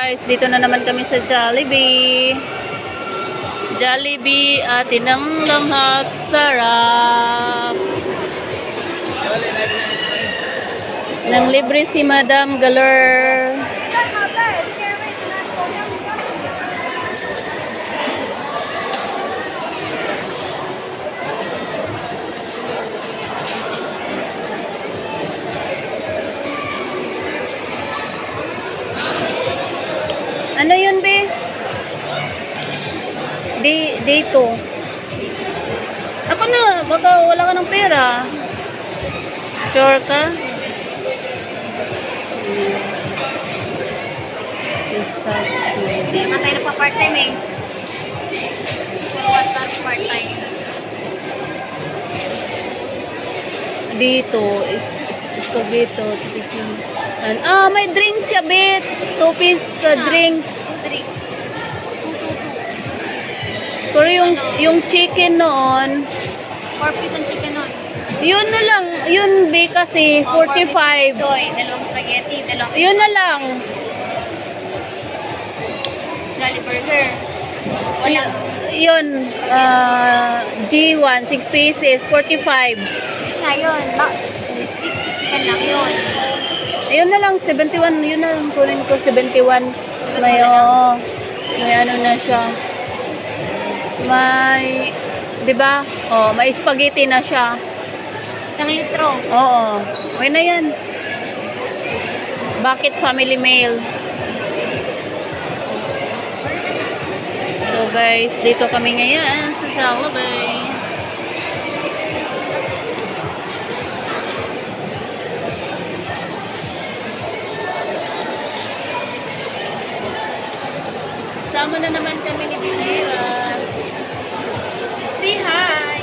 guys, dito na naman kami sa Jollibee. Jollibee at tinang langhap sarap. Nang libre si Madam Galer. Ano yun, be? Dito. Ako na, baka wala ka ng pera. Sure ka? Just start trading. Hindi naman tayo nagpa-part-time eh. What that part-time? Dito is dito. May drinks siya, bet. 2-piece drinks. Drinks. 222. Pero yung chicken noon, 4-piece ang chicken nun. yun na lang. Yun, be, kasi 45. Joy, dalawang spaghetti, dalawang Yun na lang. Jolly Burger. Wala. Yun, G1, 6 pieces, 45. Ngayon, 6 pieces chicken lang yun. Ayun na lang, 71. Yun na lang, kunin ko 71. May ano na siya. May, di ba? Oh, may spaghetti na siya. 1 litro. Oo. Okay na yan. Bakit family meal? So guys, dito kami ngayon sa Jollibee. Sama na naman kami ni Binera. Say hi!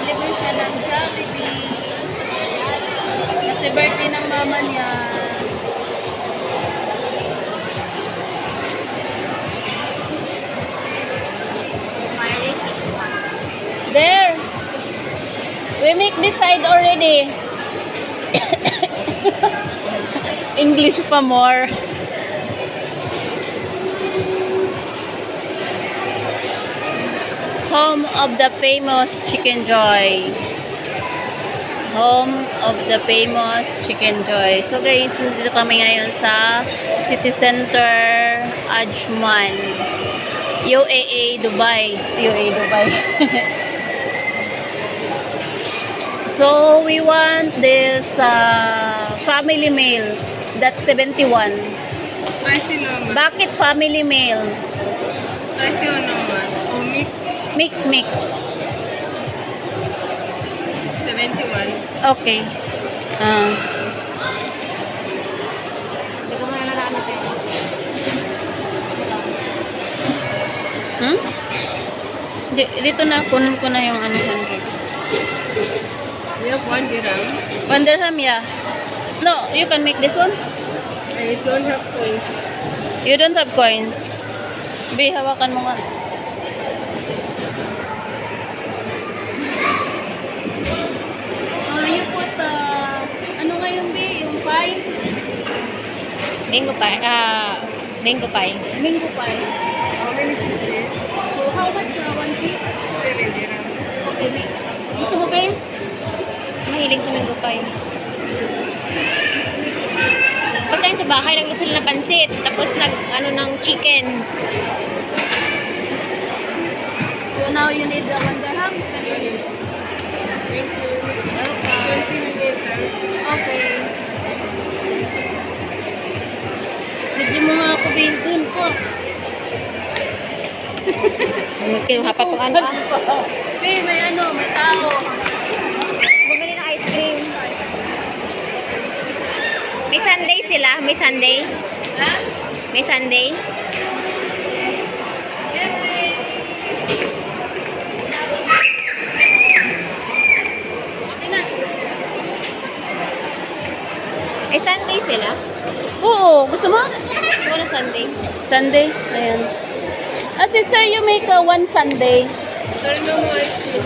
Deliver siya ng Jollibee. Kasi birthday ng mama niya. There! We make this side already. English pa more. Home of the famous Chicken Joy. Home of the famous Chicken Joy. So guys, dito kami ngayon sa City Center, Ajman, UAE, Dubai. UAE, Dubai. So we want this family meal. That's 71. Spicy naman. Bakit family meal? Spicy o naman? O mix? Mix. 71. Okay. Hindi ka muna na ano tayo. Dito na, kunin ko na yung ano. 100. We have 1 dirham. 1 dirham, yeah. No, you can make this one. I don't have coins. You don't have coins. Be, hawakan mo nga. You put, ano nga yung be? Yung pie? Mango pie. Mango pie. Mango pie. How many pieces? So, how much? 1 piece? 7 dirham. Okay, be. Gusto mo, be? Mahilig sa mango pie. Pagkain sa bahay, nagluto na pansit. Tapos ng chicken. So, now you need the 1 dirham? Tell your name. Thank you. Okay. Bigyan mo nga ako, be. Dun po. Kinuhapat ko ano. Be, may tao. Bumili ng ice cream. May Sunday sila? May Sunday? Ha? May Sunday? May Sunday sila? Oo, gusto mo? Wala Sunday. Sunday? Ayan. Sister, you make one Sunday. Pero no more ice cream.